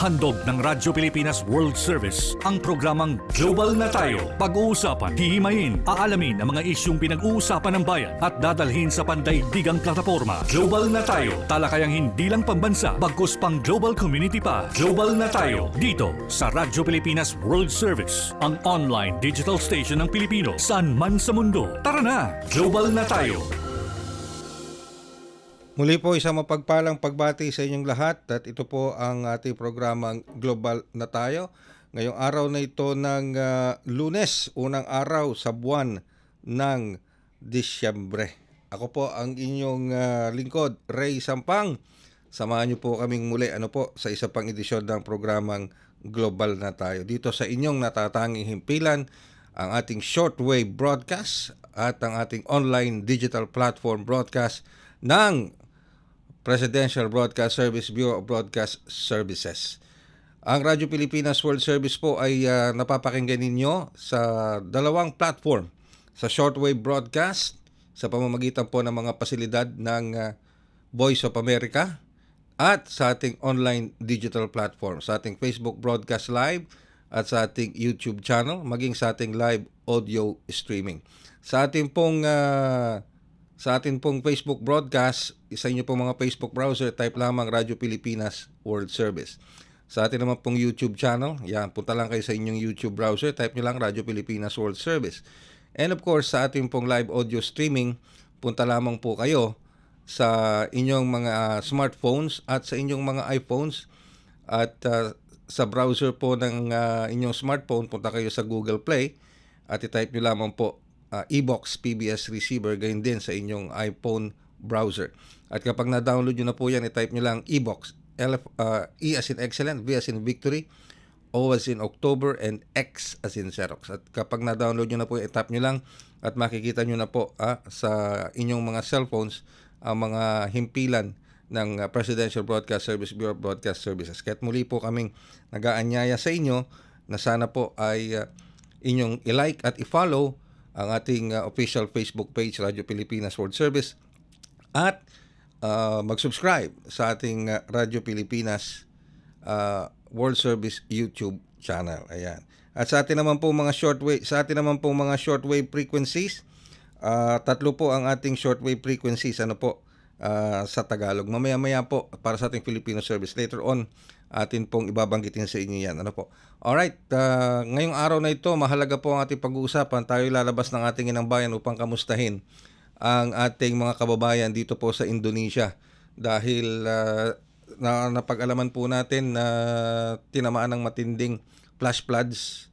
Handog ng Radyo Pilipinas World Service ang programang Global na Tayo. Pag-uusapan, hihimayin, aalamin ang mga isyung pinag-uusapan ng bayan at dadalhin sa pandaigdigang plataforma. Global na Tayo, talakayang hindi lang pambansa, bagkus pang global community pa. Global na Tayo, dito sa Radyo Pilipinas World Service, ang online digital station ng Pilipino saan man sa mundo. Tara na, Global na Tayo! Muli po isang mapagpalang pagbati sa inyong lahat at ito po ang ating programang Global na Tayo. Ngayong araw na ito ng Lunes, unang araw sa buwan ng Disyembre. Ako po ang inyong lingkod, Ray Sampang. Samahan niyo po kaming muli sa isa pang edisyon ng programang Global na Tayo. Dito sa inyong natatanging himpilan, ang ating shortwave broadcast at ang ating online digital platform broadcast ng Presidential Broadcast Service Bureau of Broadcast Services. Ang Radyo Pilipinas World Service po ay napapakinggan ninyo sa dalawang platform. Sa shortwave broadcast, sa pamamagitan po ng mga pasilidad ng Voice of America at sa ating online digital platform, sa ating Facebook Broadcast Live at sa ating YouTube channel, maging sa ating live audio streaming. Sa ating pong Facebook broadcast, isa nyo pong mga Facebook browser, type lamang Radyo Pilipinas World Service. Sa ating naman pong YouTube channel, punta lang kayo sa inyong YouTube browser, type nyo lang Radyo Pilipinas World Service. And of course, sa ating pong live audio streaming, punta lamang po kayo sa inyong mga smartphones at sa inyong mga iPhones at sa browser po ng inyong smartphone, punta kayo sa Google Play at i-type nyo lamang po Ebox PBS receiver, gayon din sa inyong iPhone browser. At kapag na-download nyo na po yan, i-type nyo lang Ebox, E as in excellent, V as in victory, O as in October, and X as in Xerox. At kapag na-download nyo na po, i-tap nyo lang at makikita nyo na po sa inyong mga cellphones ang mga himpilan ng Presidential Broadcast Service Bureau of Broadcast Services. Kaya't muli po kaming nag-aanyaya sa inyo na sana po ay inyong i-like at i-follow ang ating official Facebook page, Radyo Pilipinas World Service, at mag-subscribe sa ating Radyo Pilipinas World Service YouTube channel. Ayan. At sa atin naman po mga shortwave frequencies, tatlo po ang ating shortwave frequencies sa Tagalog. Mamaya-maya po para sa ating Filipino service. Later on, atin pong ibabanggitin sa inyo yan. Alright, ngayong araw na ito, mahalaga po ang ating pag-uusapan. Tayo lalabas ng ating inang bayan upang kamustahin ang ating mga kababayan dito po sa Indonesia. Dahil napag-alaman po natin na tinamaan ng matinding flash floods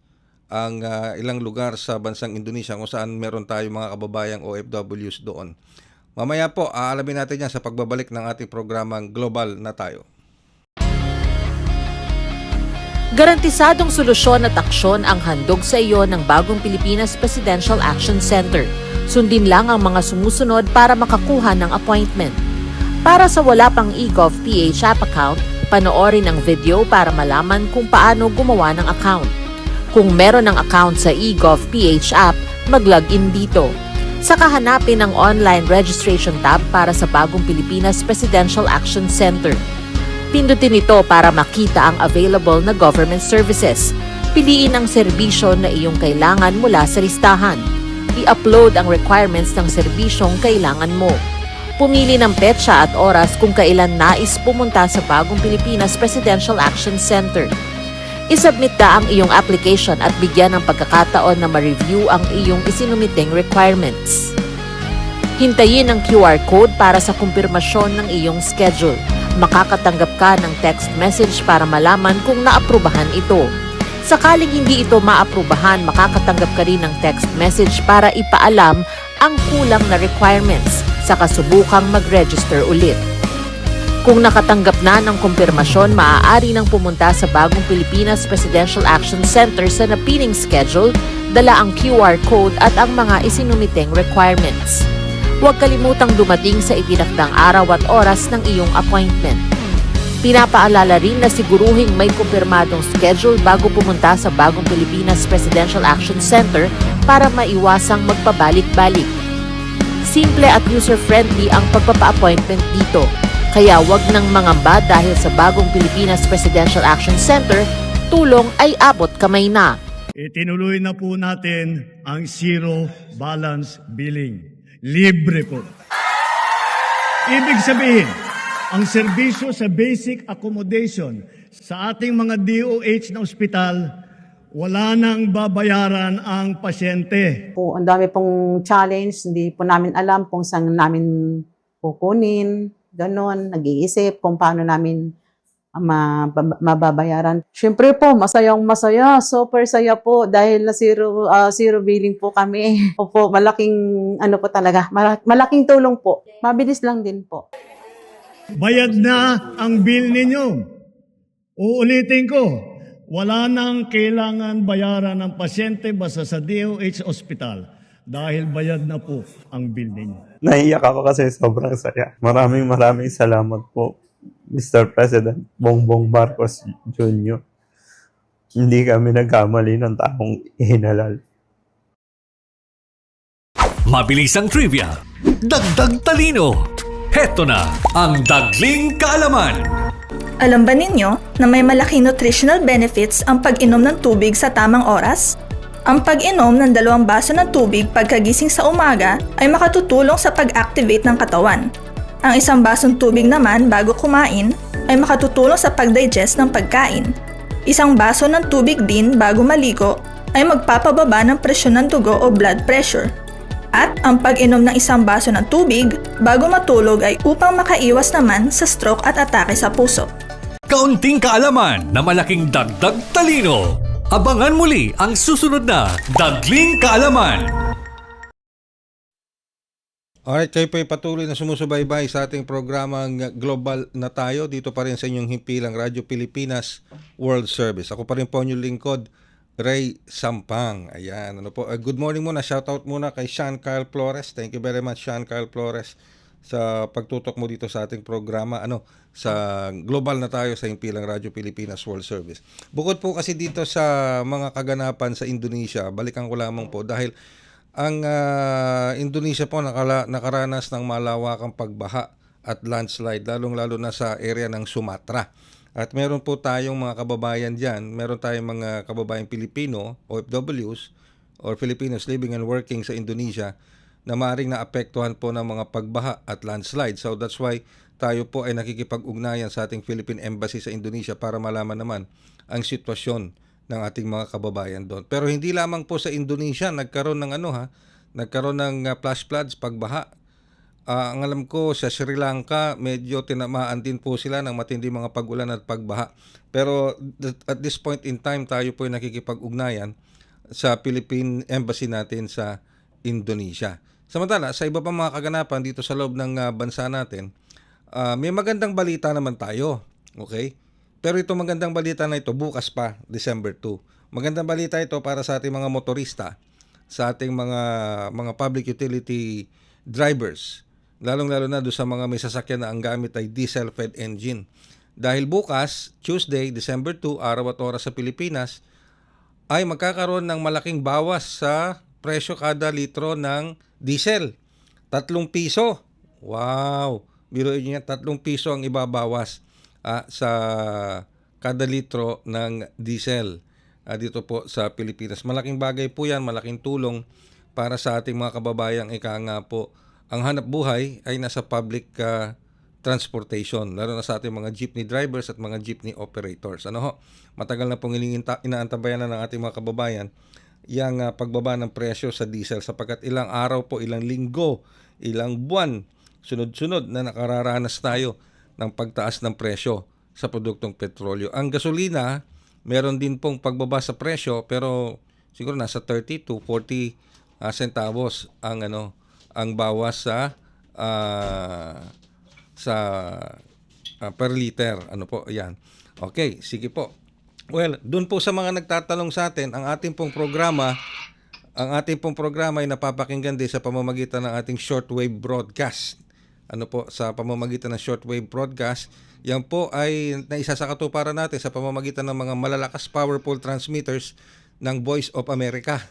ang ilang lugar sa bansang Indonesia kung saan meron tayo mga kababayang OFWs doon. Mamaya po, aalamin natin yan sa pagbabalik ng ating programang Global na Tayo. Garantisadong solusyon at aksyon ang handog sa iyo ng bagong Pilipinas Presidential Action Center. Sundin lang ang mga sumusunod para makakuha ng appointment. Para sa wala pang eGov PH app account, panoorin ang video para malaman kung paano gumawa ng account. Kung meron ng account sa eGov PH app, mag-login dito. Saka hanapin ang online registration tab para sa bagong Pilipinas Presidential Action Center. Pindutin ito para makita ang available na government services. Piliin ang serbisyo na iyong kailangan mula sa listahan. I-upload ang requirements ng serbisyong kailangan mo. Pumili ng petsa at oras kung kailan nais pumunta sa bagong Pilipinas Presidential Action Center. I-submit na ang iyong application at bigyan ng pagkakataon na ma-review ang iyong isinumiting requirements. Hintayin ang QR code para sa kumpirmasyon ng iyong schedule. Makakatanggap ka ng text message para malaman kung naaprubahan ito. Sakaling hindi ito maaprubahan, makakatanggap ka rin ng text message para ipaalam ang kulang na requirements sa kasubukang mag-register ulit. Kung nakatanggap na ng kumpirmasyon, maaari nang pumunta sa bagong Pilipinas Presidential Action Center sa napiling schedule, dala ang QR code at ang mga isinumiting requirements. Huwag kalimutang dumating sa itinakdang araw at oras ng iyong appointment. Pinapaalala rin na siguruhing may kumpirmadong schedule bago pumunta sa bagong Pilipinas Presidential Action Center para maiwasang magpabalik-balik. Simple at user-friendly ang pagpapa-appointment dito. Kaya wag nang mangamba dahil sa bagong Pilipinas Presidential Action Center, tulong ay abot kamay na. Itinuloy na po natin ang zero balance billing. Libre po. Ibig sabihin, ang serbisyo sa basic accommodation sa ating mga DOH na ospital, wala nang babayaran ang pasyente. Po, ang dami pong challenge, hindi po namin alam kung saan namin kukunin, ganon, nag-iisip kung paano namin mababayaran. Siyempre po, masayang masaya, super saya po dahil na zero billing po kami. Opo, malaking ano po talaga, malaking tulong po. Mabilis lang din po. Bayad na ang bill ninyo. Uulitin ko, wala nang kailangan bayaran ng pasyente basta sa DOH Hospital dahil bayad na po ang bill ninyo. Naiiyak ako kasi sobrang saya. Maraming salamat po, Mr. President Bongbong Marcos Jr. Hindi kami nagkamali ng taong hinalal. Mabilisang trivia, dagdag talino. Heto na ang Dagling Kaalaman. Alam ba ninyo na may malaking nutritional benefits ang pag-inom ng tubig sa tamang oras? Ang pag-inom ng 2 baso ng tubig pagkagising sa umaga ay makatutulong sa pag-activate ng katawan. Ang 1 basong tubig naman bago kumain ay makatutulong sa pag-digest ng pagkain. 1 baso ng tubig din bago maligo ay magpapababa ng presyon ng dugo o blood pressure. At ang pag-inom ng 1 baso ng tubig bago matulog ay upang makaiwas naman sa stroke at atake sa puso. Kaunting kaalaman na malaking dagdag talino. Abangan muli ang susunod na Dagling Kaalaman. Alright, kayo po ay patuloy na sumusubaybay sa ating programang Global na Tayo dito pa rin sa inyong himpilang Radyo Pilipinas World Service. Ako pa rin po inyong lingkod, Ray Sampang. Ayan, ano po. Good morning muna. Shoutout muna kay Sean Kyle Flores. Thank you very much, Sean Kyle Flores, sa pagtutok mo dito sa ating programa, sa Global na Tayo sa himpilang Radyo Pilipinas World Service. Bukod po kasi dito sa mga kaganapan sa Indonesia, balikan ko lamang po dahil ang Indonesia po nakaranas ng malawakang pagbaha at landslide, lalong-lalo na sa area ng Sumatra. At meron po tayong mga kababayan dyan, meron tayong mga kababayan Pilipino, OFWs, or Filipinos living and working sa Indonesia, na maaaring naapektuhan po ng mga pagbaha at landslide. So that's why tayo po ay nakikipag-ugnayan sa ating Philippine Embassy sa Indonesia para malaman naman ang sitwasyon ng ating mga kababayan doon. Pero hindi lamang po sa Indonesia nagkaroon ng nagkaroon ng flash floods, pagbaha. Ang alam ko sa Sri Lanka, medyo tinamaan din po sila ng matindi mga pag-ulan at pagbaha. Pero at this point in time, tayo po ay nakikipag-ugnayan sa Philippine Embassy natin sa Indonesia. Samantala, sa iba pang mga kaganapan dito sa loob ng bansa natin, may magandang balita naman tayo. Okay? Pero ito magandang balita na ito, bukas pa, December 2. Magandang balita ito para sa ating mga motorista, sa ating mga public utility drivers, lalong-lalo na doon sa mga may sasakyan na ang gamit ay diesel-fed engine. Dahil bukas, Tuesday, December 2, araw at oras sa Pilipinas, ay magkakaroon ng malaking bawas sa presyo kada litro ng diesel. 3 piso. Wow! Biruin niyo yan, 3 piso ang ibabawas sa kada litro ng diesel dito po sa Pilipinas. Malaking bagay po yan, malaking tulong para sa ating mga kababayang nga po. Ang hanap buhay ay nasa public transportation, lalo na sa ating mga jeepney drivers at mga jeepney operators. Matagal na pong inaantabayan na ng ating mga kababayan yung pagbaba ng presyo sa diesel sapagkat ilang araw po, ilang linggo, ilang buwan, sunod-sunod na nakararanas tayo ng pagtaas ng presyo sa produktong petrolyo. Ang gasolina, meron din pong pagbaba sa presyo pero siguro nasa 30 to 40 centavos ang bawas sa per liter. Ayan. Okay, sige po. Well, doon po sa mga nagtatanong sa atin, ang ating pong programa ay napapakinggan din sa pamamagitan ng ating shortwave broadcast. Sa pamamagitan ng shortwave broadcast, yan po ay naisa sa katuparan natin sa pamamagitan ng mga malalakas powerful transmitters ng Voice of America.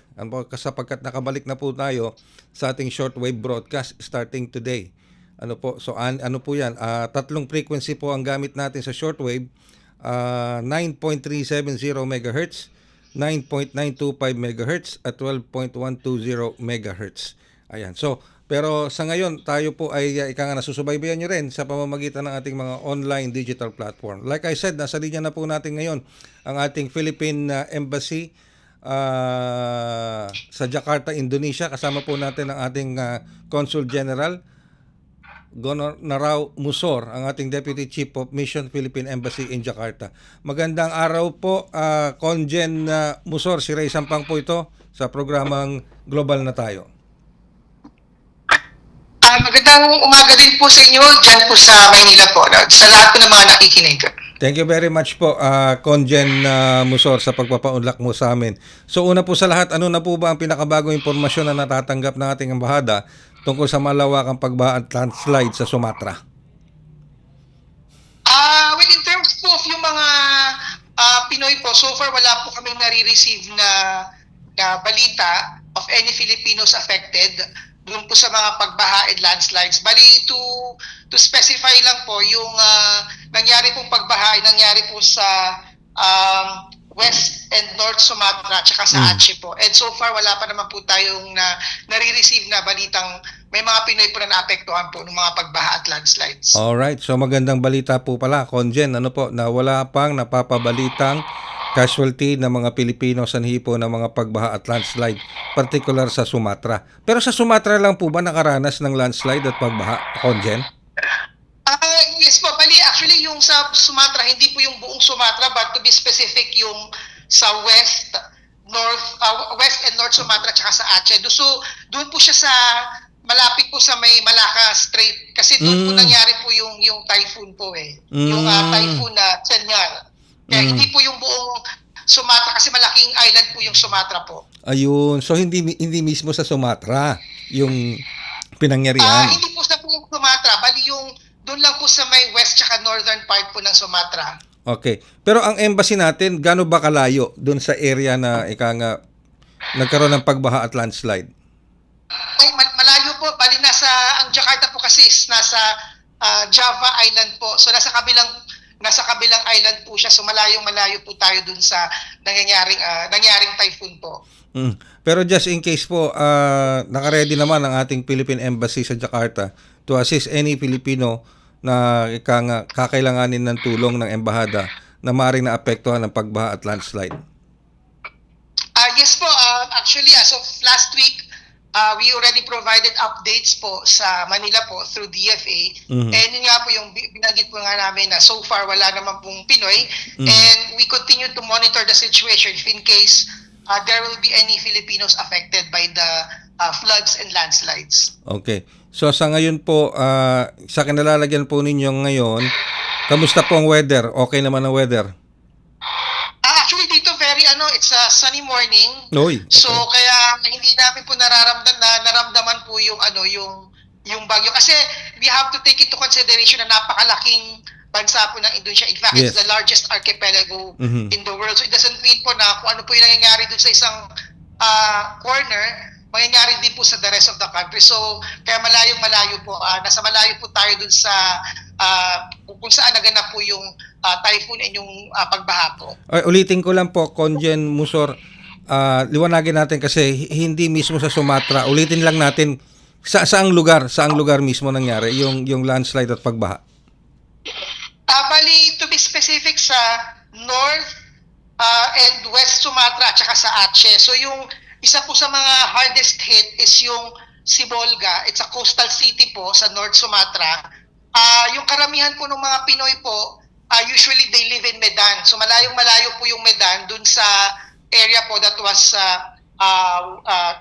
Sapagkat nakabalik na po tayo sa ating shortwave broadcast starting today. Ano po? So ano po 'yan? Tatlong frequency po ang gamit natin sa shortwave. 9.370 MHz, 9.925 MHz at 12.120 MHz. Ayan. So, pero sa ngayon, tayo po ay ika nga nasusubaybayan nyo rin sa pamamagitan ng ating mga online digital platform. Like I said, nasa linya na po natin ngayon ang ating Philippine Embassy sa Jakarta, Indonesia. Kasama po natin ang ating Consul General Narao Musor, ang ating Deputy Chief of Mission Philippine Embassy in Jakarta. Magandang araw po, Congen Musor. Si Ray Sampang po ito sa programang Global na Tayo. Magandang umaga din po sa inyo dyan po sa Maynila po, sa lahat po ng mga nakikinig. Thank you very much po, Congen Musor, sa pagpapaunlak mo sa amin. So una po sa lahat, ano na po ba ang pinakabagong impormasyon na natatanggap ng ating embahada tungkol sa malawakang pagbaha at landslide sa Sumatra? Well, in terms po of yung mga Pinoy po, so far wala po kaming nare-receive na balita of any Filipinos affected doon po sa mga pagbaha and landslides. Bali, to specify lang po, yung nangyari pong pagbaha ay nangyari po sa West and North Sumatra tsaka sa Aceh po. And so far, wala pa naman po tayong nare-receive na balitang may mga Pinoy po na naapektuhan po ng mga pagbaha at landslides. Alright, so magandang balita po pala, Congen, ano po, na wala pang napapabalitang casualty ng mga Pilipino sa hipo ng mga pagbaha at landslide, particular sa Sumatra. Pero sa Sumatra lang po ba nakaranas ng landslide at pagbaha, Congen? Yes po, bali actually yung sa Sumatra, hindi po yung buong Sumatra, but to be specific yung sa West and North Sumatra tsaka sa Aceh. So doon po siya sa malapit po sa may Malacca Strait kasi doon po nangyari po yung typhoon po yung typhoon na Senyal. Kaya hindi po yung buong Sumatra kasi malaking island po yung Sumatra po. Ayun, so hindi mismo sa Sumatra yung pinangyarihan. Hindi po sa buong Sumatra, bali yung doon lang po sa may west tsaka northern part po ng Sumatra. Okay. Pero ang embassy natin, gaano ba kalayo doon sa area na nagkaroon ng pagbaha at landslide? Ay, malayo po. Bali ang Jakarta po kasi is nasa Java Island po. So nasa kabilang island po siya. So malayo po tayo doon sa nangyaring typhoon po. Pero just in case po, naka-ready naman ang ating Philippine Embassy sa Jakarta to assist any Filipino na kakailanganin ng tulong ng embahada na maaaring naapektuhan ng pagbaha at landslide. Yes po, actually as of last week, we already provided updates po sa Manila po through DFA. And yun nga po yung binanggit po nga namin na so far wala naman pong Pinoy. And we continue to monitor the situation if in case there will be any Filipinos affected by the floods and landslides. Okay. So sa ngayon po, sa kinalalagyan po ninyo ngayon, kamusta po ang weather? Okay naman ang weather? Actually dito it's a sunny morning. Oy, okay. So kaya hindi namin po naramdaman po yung bagyo kasi we have to take into consideration na napakalaking bansa po ng Indonesia. In fact, Yes. it's the largest archipelago in the world. So it doesn't mean po na kung ano po yung nangyayari dun sa isang corner, mangyayari din po sa the rest of the country. So kaya malayo po. Nasa malayo po tayo dun sa kung saan naganap po yung typhoon and yung pagbaha po. Ay, ulitin ko lang po, Congen Musor, liwanagin natin kasi hindi mismo sa Sumatra. Ulitin lang natin saang lugar mismo nangyari yung landslide at pagbaha. Bali, to be specific sa North and West Sumatra at saka sa Aceh. So yung isa po sa mga hardest hit is yung Sibolga. It's a coastal city po sa North Sumatra. Yung karamihan po ng mga Pinoy po, usually they live in Medan. So malayo po yung Medan dun sa area po that was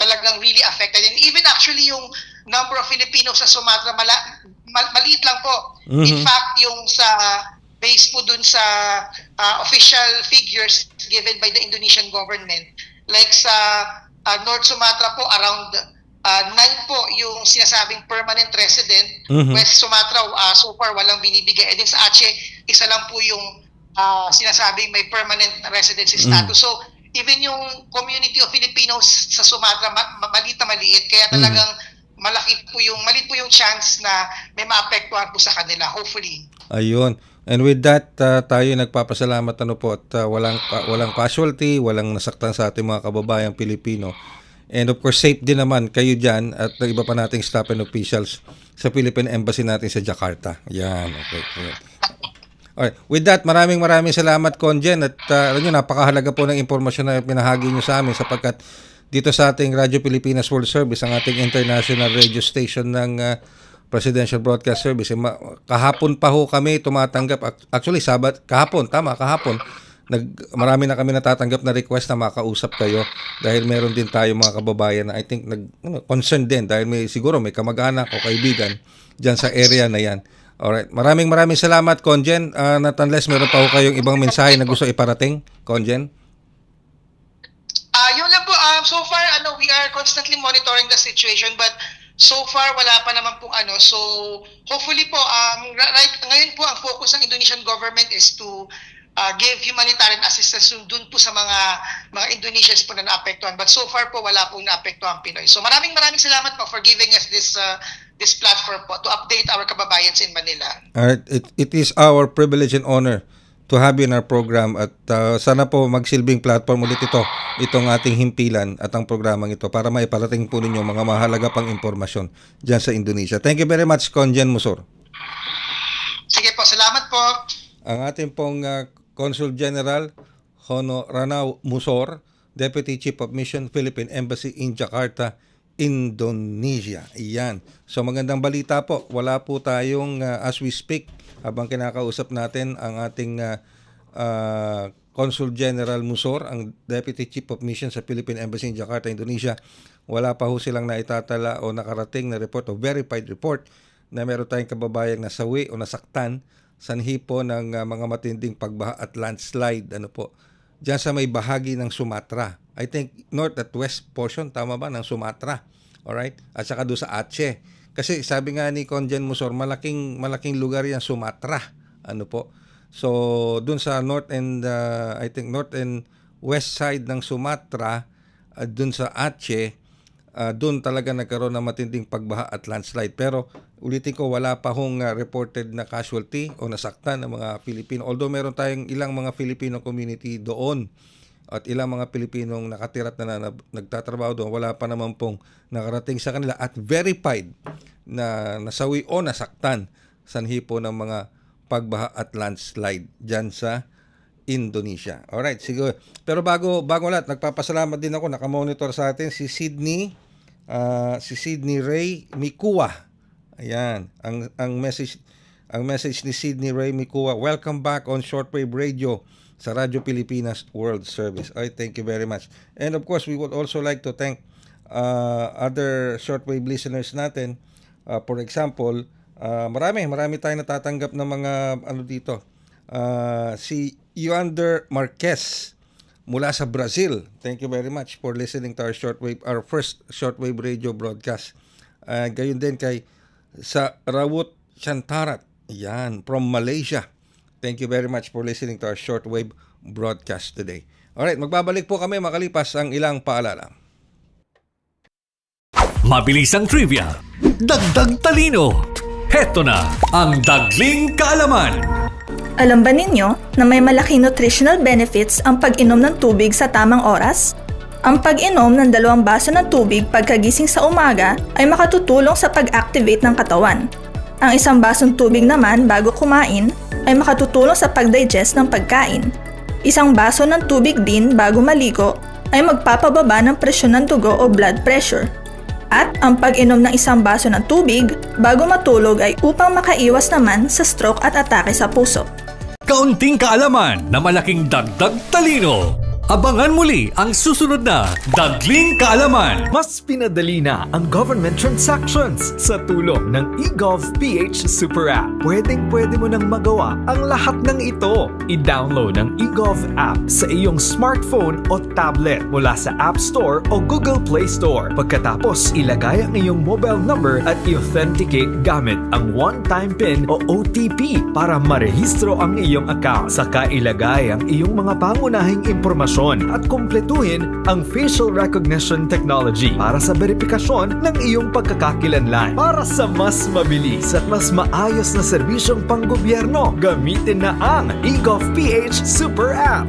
talagang really affected. And even actually yung number of Filipinos sa Sumatra, maliit lang po. In fact, yung sa base po dun sa official figures given by the Indonesian government, like sa North Sumatra po, around 9 po yung sinasabing permanent resident. West Sumatra, so far walang binibigay. And then sa Aceh, isa lang po yung sinasabing may permanent residency status. So even yung community of Filipinos sa Sumatra, maliit. Kaya talagang maliit po yung chance na may maapektuhan po sa kanila, hopefully. Ayun. And with that, tayo nagpapasalamat po at walang casualty, walang nasaktan sa ating mga kababayang Pilipino. And of course, safe din naman kayo dyan at iba pa nating staff and officials sa Philippine Embassy natin sa Jakarta. Yan. Okay. Alright. With that, maraming salamat, Conjen. At napakahalaga po ng impormasyon na pinahagi nyo sa amin sapagkat dito sa ating Radyo Pilipinas World Service, ang ating international radio station ng Presidential Broadcast Service. Kahapon pa ho kami tumatanggap. Actually, kahapon. Marami na kami natatanggap na request na makausap kayo dahil meron din tayo mga kababayan na I think concerned din dahil siguro may kamag-anak o kaibigan dyan sa area na yan. Alright. Maraming salamat, Conjen. Unless meron pa ho kayong ibang mensahe na gusto iparating, Conjen? Yun lang po. So far, we are constantly monitoring the situation, but so far, wala pa naman pong So, hopefully po, ngayon po, ang focus ng Indonesian government is to give humanitarian assistance dun po sa mga Indonesians po na naapektuhan. But so far po, wala pong naapektuhan Pinoy. So, maraming salamat po for giving us this platform po to update our kababayans in Manila. Alright. It is our privilege and honor to have you in our program at sana po magsilbing platform ulit itong ating himpilan at ang programang ito para maiparating po ninyo mga mahalaga pang impormasyon dyan sa Indonesia. Thank you very much, Conjen Musor. Sige po, salamat po. Ang ating pong Consul General Hono Ranau Musor, Deputy Chief of Mission, Philippine Embassy in Jakarta, Indonesia. Iyan. So magandang balita po. Wala po tayong as we speak habang kinakausap natin ang ating Consul General Musor, ang Deputy Chief of Mission sa Philippine Embassy in Jakarta, Indonesia. Wala pa ho silang naitatala o nakarating na report o verified report na meron tayong kababayang nasawi o nasaktan sanhi po ng mga matinding pagbaha at landslide diyan sa may bahagi ng Sumatra. I think north at west portion, tama ba, ng Sumatra. Alright? At saka doon sa Aceh. Kasi sabi nga ni Conjen Musor, malaking lugar yan, Sumatra. So, doon sa north and I think north and west side ng Sumatra, doon sa Aceh, doon talaga nagkaroon ng matinding pagbaha at landslide. Pero ulitin ko, wala pa hong reported na casualty o nasaktan ng mga Pilipino. Although meron tayong ilang mga Filipino community doon at ilang mga Pilipinong nakatirat na nagtatrabaho doon, wala pa naman pong nakarating sa kanila at verified na nasawi o nasaktan sanhi po ng mga pagbaha at landslide dyan sa Indonesia. Alright, siguro. Pero bago lahat, nagpapasalamat din ako, nakamonitor sa atin si Sydney Ray Mikua. Ayan, ang message ni Sydney Ray Mikua, welcome back on Shortwave Radio sa Radyo Pilipinas World Service. Ay, thank you very much. And of course, we would also like to thank other shortwave listeners natin. For example, marami tayong natatanggap ng mga dito. Si Yuander Marquez mula sa Brazil. Thank you very much for listening to our first shortwave radio broadcast. Gayon din sa Rawut Chantarat, yan, from Malaysia. Thank you very much for listening to our shortwave broadcast today. Alright, magbabalik po kami makalipas ang ilang paalala. Mabilis ang trivia, dagdag talino. Heto na ang Dagling Kaalaman. Alam ba ninyo na may malaking nutritional benefits ang pag-inom ng tubig sa tamang oras? Ang pag-inom ng 2 baso ng tubig pagkagising sa umaga ay makatutulong sa pag-activate ng katawan. Ang 1 basong tubig naman bago kumain ay makatutulong sa pag-digest ng pagkain. 1 baso ng tubig din bago maligo ay magpapababa ng presyon ng dugo o blood pressure. At ang pag-inom ng 1 baso ng tubig bago matulog ay upang makaiwas naman sa stroke at atake sa puso. Kaunting kaalaman na malaking dagdag talino. Abangan muli ang susunod na Dagling Kaalaman. Mas pinadali na ang government transactions sa tulong ng eGov.ph Super App. Pwede mo nang magawa ang lahat ng ito. I-download ang eGov app sa iyong smartphone o tablet mula sa App Store o Google Play Store. Pagkatapos, ilagay ang iyong mobile number at i-authenticate gamit ang one-time PIN o OTP para marehistro ang iyong account. Saka ilagay ang iyong mga pangunahing impormasyon impormasyon at kumpletuhin ang facial recognition technology para sa verifikasyon ng iyong pagkakakilanlan. Para sa mas mabilis at mas maayos na serbisyong panggobyerno, gamitin na ang eGovPH Super App.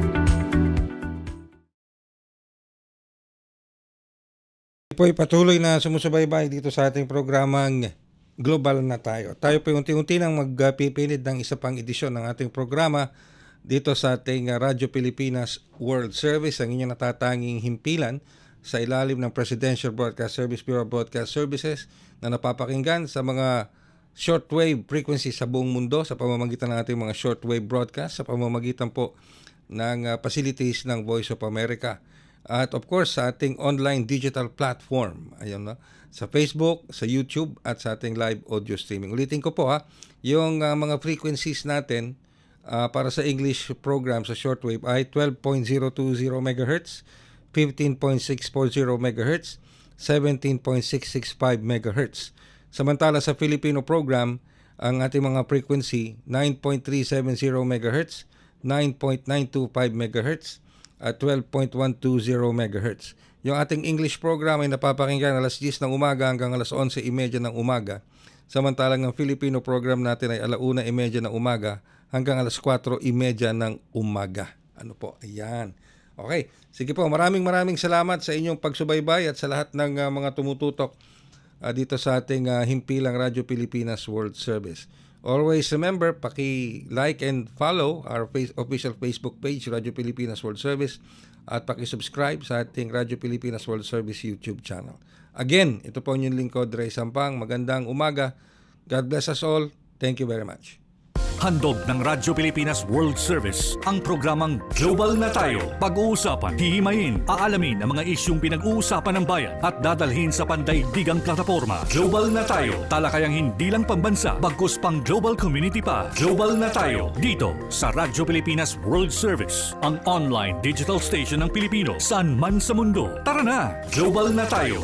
Po ay patuloy na sumusubaybay dito sa ating programang Global na Tayo. Tayo po unti-unti nang magpipinid ng isa pang edisyon ng ating programa dito sa ating Radyo Pilipinas World Service, ang inyong natatanging himpilan sa ilalim ng Presidential Broadcast Service Bureau of Broadcast Services na napapakinggan sa mga shortwave frequency sa buong mundo sa pamamagitan ng ating mga shortwave broadcast, sa pamamagitan po ng facilities ng Voice of America. At of course, sa ating online digital platform, ayun, no? Sa Facebook, sa YouTube, at sa ating live audio streaming. Ulitin ko po yung mga frequencies natin para sa English program sa shortwave ay 12.020 MHz, 15.640 MHz, 17.665 MHz. Samantala sa Filipino program, ang ating mga frequency 9.370 MHz, 9.925 MHz, at 12.120 MHz. Yung ating English program ay napapakinggan alas 10 ng umaga hanggang alas 11:30 ng umaga. Samantalang ang Filipino program natin ay 1:30 ng umaga hanggang alas 4:30 ng umaga. Ano po? Ayan. Okay. Sige po, maraming salamat sa inyong pagsubaybay at sa lahat ng mga tumututok dito sa ating himpilang Radyo Pilipinas World Service. Always remember, paki-like and follow our official Facebook page, Radyo Pilipinas World Service, at paki-subscribe sa ating Radyo Pilipinas World Service YouTube channel. Again, ito po yung lingkod, Ray Sampang. Magandang umaga. God bless us all. Thank you very much. Handog ng Radyo Pilipinas World Service ang programang Global na Tayo. Pag-uusapan, hihimayin, aalamin ang mga isyung pinag-uusapan ng bayan at dadalhin sa pandaigdigang plataforma. Global na Tayo, talakayang hindi lang pambansa, bagkus pang global community pa. Global na Tayo, dito sa Radyo Pilipinas World Service, ang online digital station ng Pilipino saan man sa mundo. Tara na, Global na Tayo.